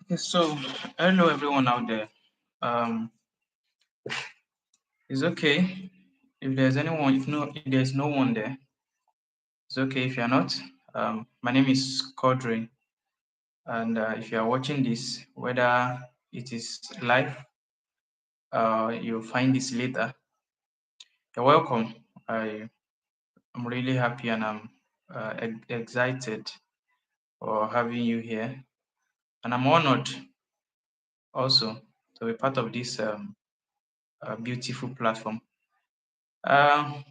Okay, so hello everyone out there. Um, it's okay if there's anyone. If there's no one there, it's okay if you're not. My name is Quadri, and if you are watching this, whether it is live, you'll find this later. You're welcome. I'm really happy and I'm excited for having you here, and I'm honored also to be part of this beautiful platform. Uh,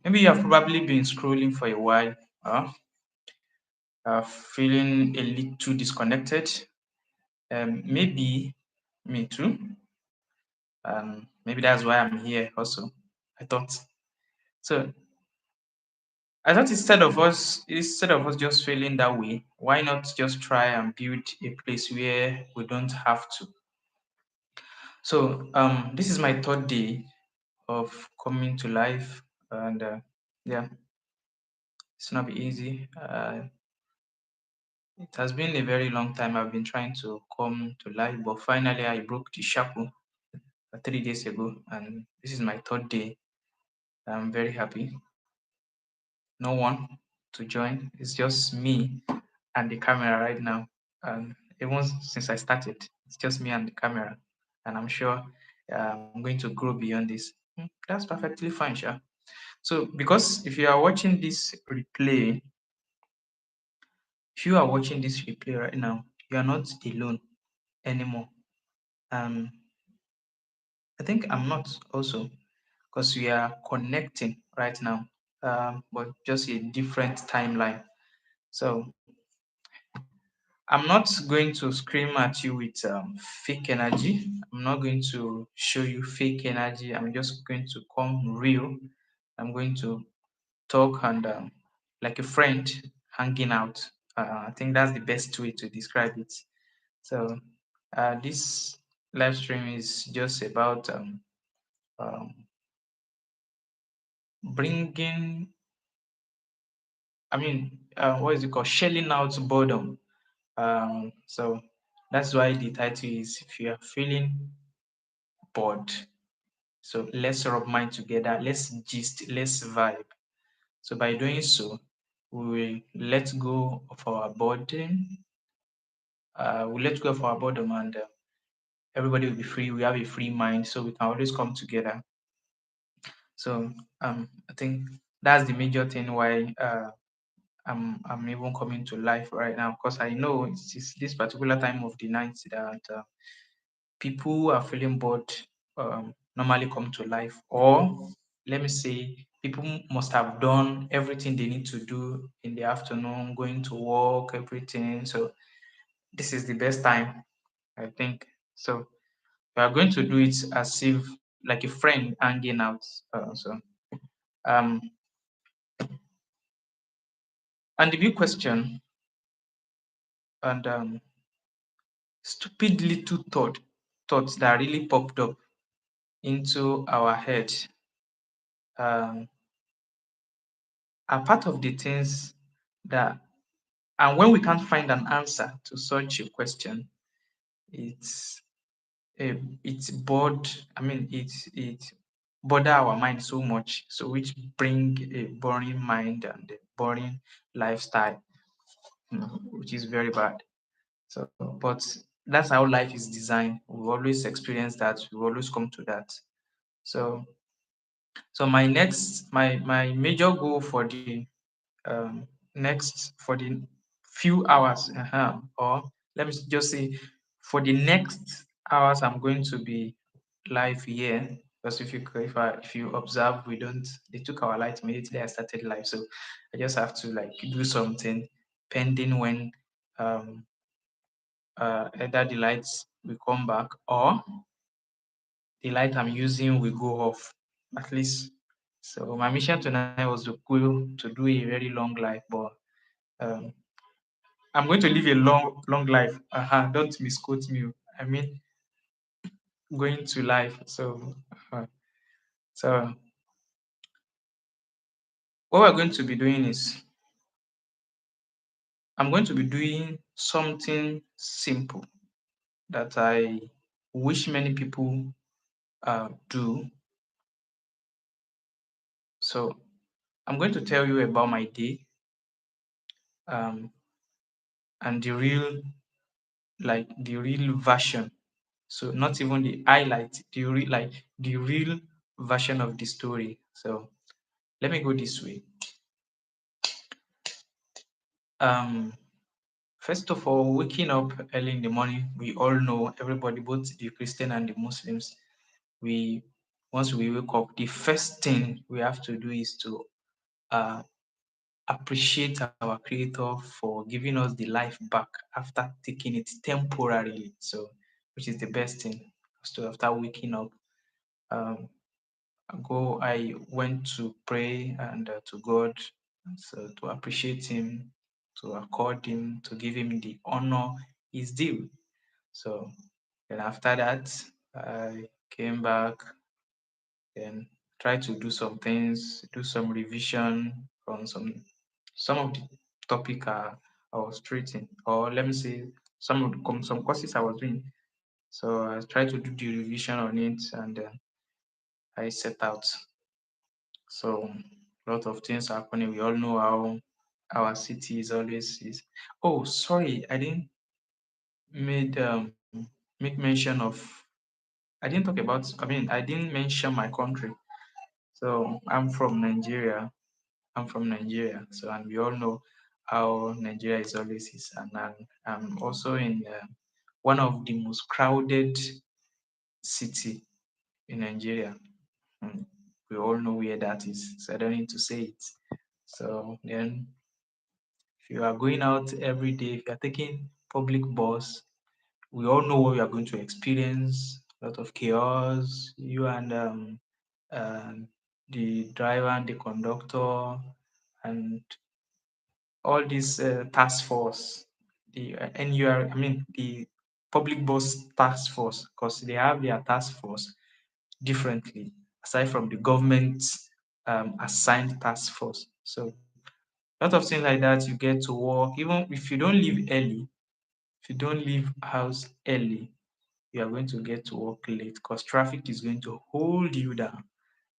Maybe you have probably been scrolling for a while, uh, feeling a little disconnected. Maybe me too. Maybe that's why I'm here also. I thought so. I thought instead of us just feeling that way, why not just try and build a place where we don't have to? So this is my third day of coming to life, and yeah, it's not be easy. It has been a very long time I've been trying to come to life, but finally I broke the shackle 3 days ago, and this is my third day. I'm very happy. No one to join. It's just me and the camera right now. And even since I started, it's just me and the camera. And I'm sure I'm going to grow beyond this. That's perfectly fine, sure. So, because if you are watching this replay, if you are watching this replay right now, you are not alone anymore. Um, I think I'm not also because we are connecting right now, but just a different timeline. So I'm not going to scream at you with fake energy. I'm not going to show you fake energy. I'm just going to come real. I'm going to talk and like a friend hanging out. I think that's the best way to describe it. So this live stream is just about um, bringing, what is it called? Shelling out boredom. So that's why the title is if you are feeling bored. So let's rub mind together, let's gist, let's vibe. So by doing so, we will let go of our burden. We let go of our boredom, and everybody will be free. We have a free mind, so we can always come together. So I think that's the major thing why I'm even coming to life right now because I know it's this particular time of the night that people who are feeling bored normally come to life, or let me say, people must have done everything they need to do in the afternoon, going to work, everything. So this is the best time, I think. So we are going to do it as if like a friend hanging out. Um, and the big question and stupid little thoughts that really popped up into our head um, are part of the things that, and when we can't find an answer to such a question, it's it's bored. I mean, it bother our mind so much, so which bring a boring mind and a boring lifestyle, which is very bad. So, but that's how life is designed. We always experience that. We always come to that. So, so my major goal for the next for the few hours, or let me just say for the next hours, I'm going to be live here. Because if you observe, we don't they took our light immediately I started live, so I just have to like do something pending when um either the lights will come back or the light I'm using will go off at least. So my mission tonight was to go to do a very long life, but um, I'm going to live a long life. Don't misquote me. I mean, going to life. Uh, so what we're going to be doing is I'm going to be doing something simple that I wish many people do. So I'm going to tell you about my day, um, and the real version. So not even the highlight, the real version of the story. So let me go this way. Um, First of all, waking up early in the morning, we all know, everybody, both the Christian and the Muslims, we once we wake up, the first thing we have to do is to uh, appreciate our Creator for giving us the life back after taking it temporarily. So, which is the best thing. So after waking up, um, I went to pray and to God, so to appreciate Him, to accord Him, to give Him the honor is due. So then after that, I came back and tried to do some things, do some revision on some of the topic I was treating, or let me say some courses I was doing. So I tried to do the revision on it, and I set out. So a lot of things happening. We all know how our city is always is. Oh, sorry, I didn't made make mention of. I didn't talk about. I mean, I didn't mention my country. So I'm from Nigeria. I'm from Nigeria. So and we all know how Nigeria is always is, and I'm also in one of the most crowded city in Nigeria. Mm, we all know where that is, so I don't need to say it. So then, if you are going out every day, if you are taking public bus, we all know what you are going to experience. A lot of chaos. You and the driver and the conductor and all this task force, the NUR, I mean the public bus task force, because they have their task force differently aside from the government assigned task force. So a lot of things like that, you get to work even if you don't leave early. If you don't leave house early, you are going to get to work late because traffic is going to hold you down.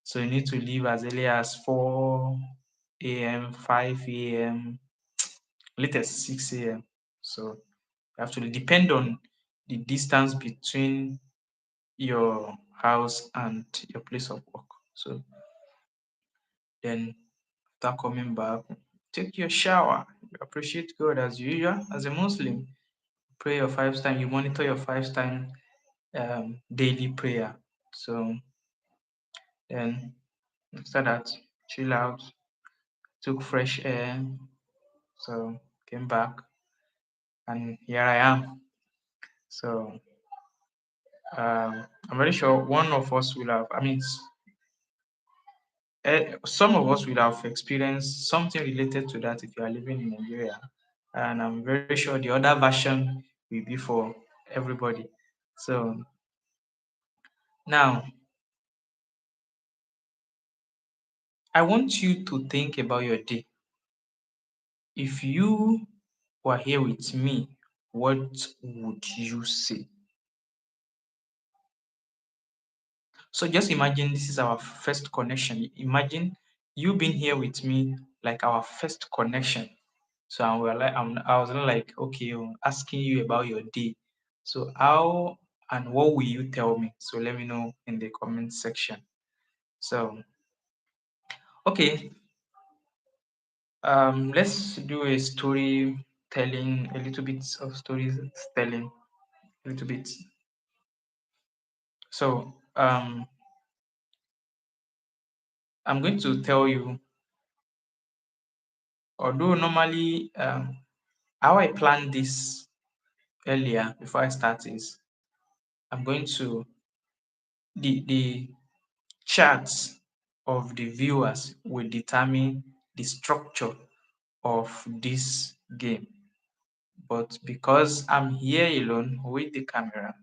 So you need to leave as early as 4 a.m., 5 a.m., latest 6 a.m. So you have to depend on the distance between your house and your place of work. So then after coming back, take your shower. You appreciate God as usual. As a Muslim, pray your 5 times. You monitor your 5 time daily prayer. So then after that, chill out, took fresh air. So came back, and here I am. So I'm very sure one of us will have. I mean, some of us will have experienced something related to that if you are living in Nigeria, and I'm very sure the other version will be for everybody. So now I want you to think about your day. If you were here with me, what would you say? So just imagine this is our first connection. Imagine you being here with me, like our first connection. So I was like, okay, asking you about your day. So how and what will you tell me? So let me know in the comment section. So okay, let's do a story telling, a little bit of stories telling, a little bit. So I'm going to tell you, although normally how I planned this earlier before I start is I'm going to the charts of the viewers will determine the structure of this game. But because I'm here alone with the camera,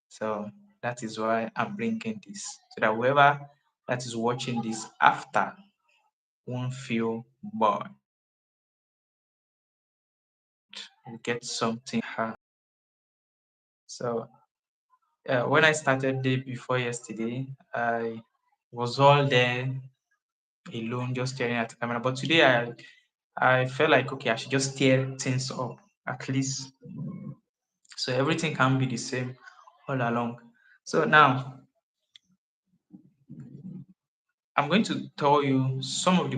so that is why I'm bringing this so that whoever that is watching this after won't feel bored. We get something. So when I started day before yesterday, I was all there alone, just staring at the camera. But today, I felt like okay, I should just stir things up at least, so everything can be the same all along. So now I'm going to tell you some of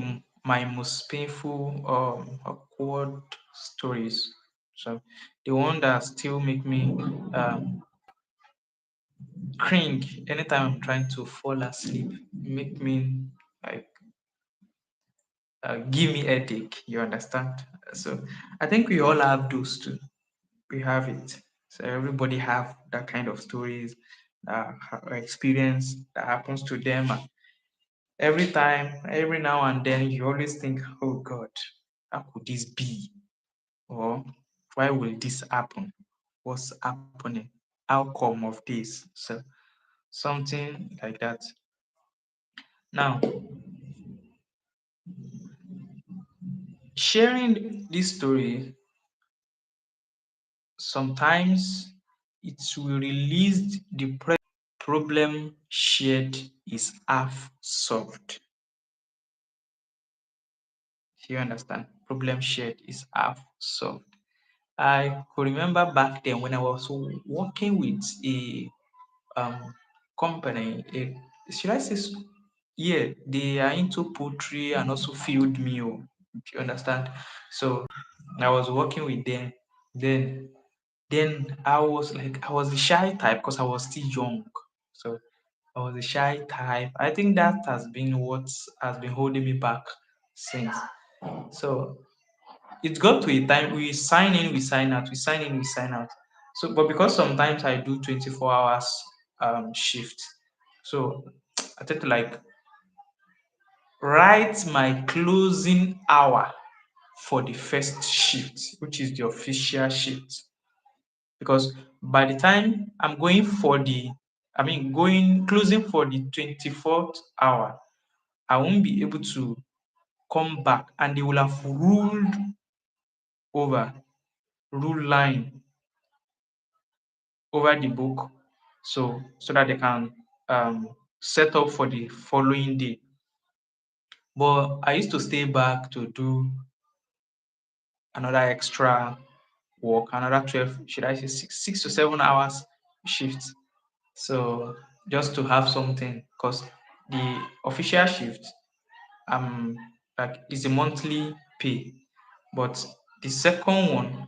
my most painful, awkward stories. So the one that still make me cringe anytime I'm trying to fall asleep, make me like give me headache. You understand? So I think we all have those too. We have it. So everybody have that kind of stories, experience that happens to them. And every time, every now and then, you always think, "Oh God, how could this be?" Or "Why will this happen? What's happening? Outcome of this?" So something like that. Now, sharing this story sometimes it will release the problem shared is half solved. Do you understand? Problem shared is half solved. I could remember back then when I was working with a company. Should I say? Yeah, they are into poultry and also field meal. If you understand, so I was working with them. Then I was like, I was the shy type because I was still young. So I was a shy type. I think that has been what has been holding me back since. So it got to a time we sign in, we sign out, we sign in, we sign out. So, but because sometimes I do 24 hours shift, so I tend to like write my closing hour for the first shift, which is the official shift. Because by the time I'm going for the, I mean, going closing for the 24th hour, I won't be able to come back and they will have ruled over, rule line over the book, so that they can set up for the following day. But I used to stay back to do another extra work, another 12, should I say 6 to 7 hours shift. So just to have something, because the official shift like is a monthly pay, but the second one,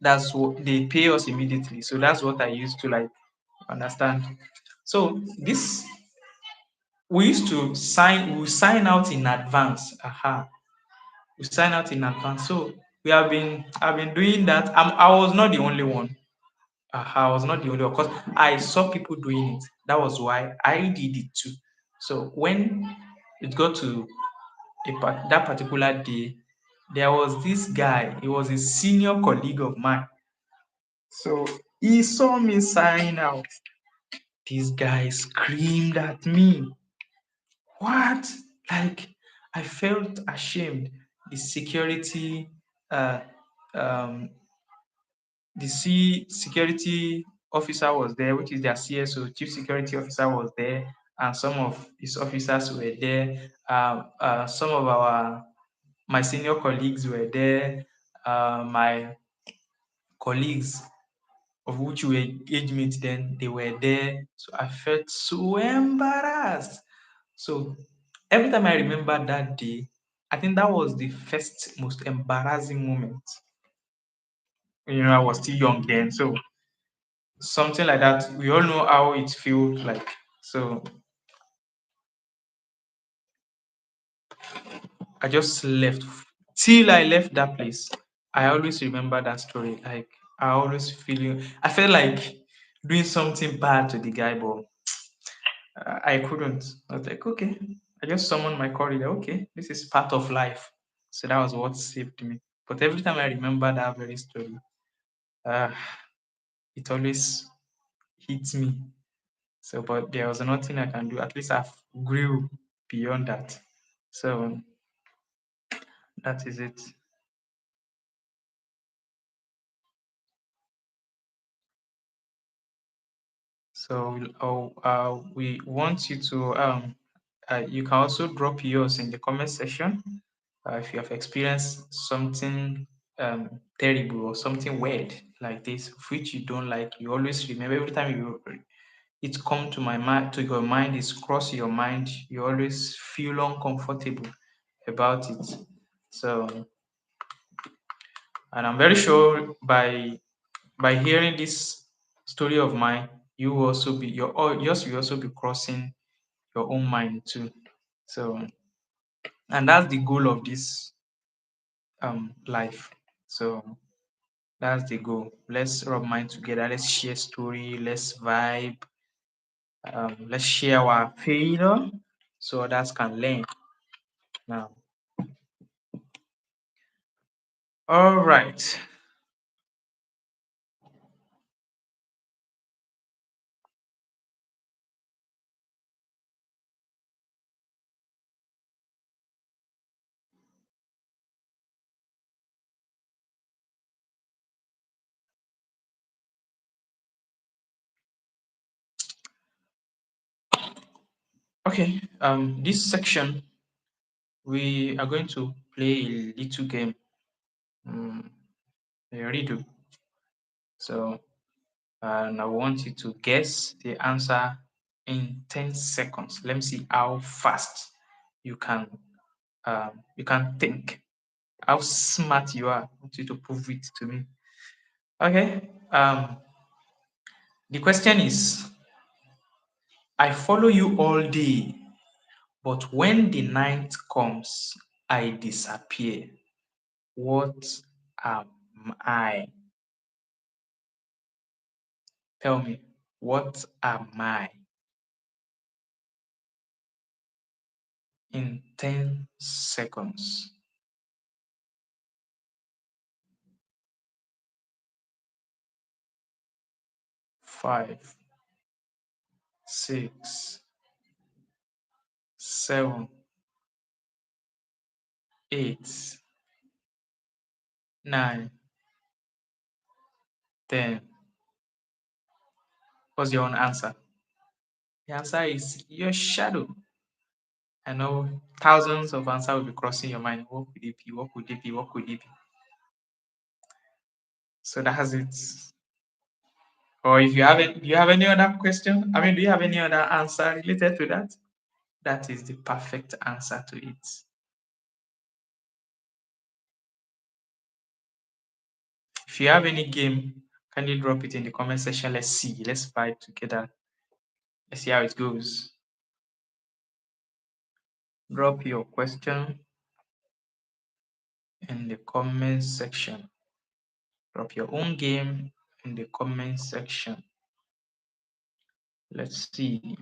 that's what they pay us immediately. So that's what I used to like understand. So this we sign out in advance. Aha. We sign out in advance. So I've been doing that. I was not the only one. I was not the only one because I saw people doing it. That was why I did it too. So when it got to that particular day, there was this guy. He was a senior colleague of mine. So he saw me sign out. This guy screamed at me. What? Like, I felt ashamed. The security, uh, um, security officer was there, which is their CSO, chief security officer was there, and some of his officers were there. Some of my senior colleagues were there. My colleagues of which were age mates then, they were there. So I felt so embarrassed. So every time I remember that day, I think that was the first most embarrassing moment. I was still young then. So something like that, we all know how it feels like. So I just left. Till I left that place, I always remember that story. Like I felt like doing something bad to the guy, but I couldn't. I was like, okay. I just summoned my courage. Okay, this is part of life. So that was what saved me. But every time I remember that very story, uh, it always hits me. So, but there was nothing I can do. At least I've grew beyond that. So that is it. So we want you to you can also drop yours in the comment section if you have experienced something terrible or something weird like this, which you don't like. You always remember every time it come to my mind, to your mind, it's cross your mind. You always feel uncomfortable about it. So, and I'm very sure by hearing this story of mine, you will also be yours will also be crossing your own mind too. So, and that's the goal of this life. So that's the goal. Let's rub mind together. Let's share story. Let's vibe. Let's share our failure so others can learn. Now, all right. Okay. This section we are going to play a little game, a riddle. So, and I want you to guess the answer in 10 seconds. Let me see how fast you can think, how smart you are. I want you to prove it to me. Okay. The question is, I follow you all day, but when the night comes, I disappear. What am I? Tell me, what am I? In 10 seconds. 5, 6, 7, 8, 9, 10. What's your own answer? The answer is your shadow. I know thousands of answers will be crossing your mind. What could it be? What could it be? What could it be? So that's it. Or if you haven't, do you have any other question? I mean, do you have any other answer related to that? That is the perfect answer to it. If you have any game, can you drop it in the comment section? Let's see. Let's fight together. Let's see how it goes. Drop your question in the comment section. Drop your own game in the comment section. Let's see.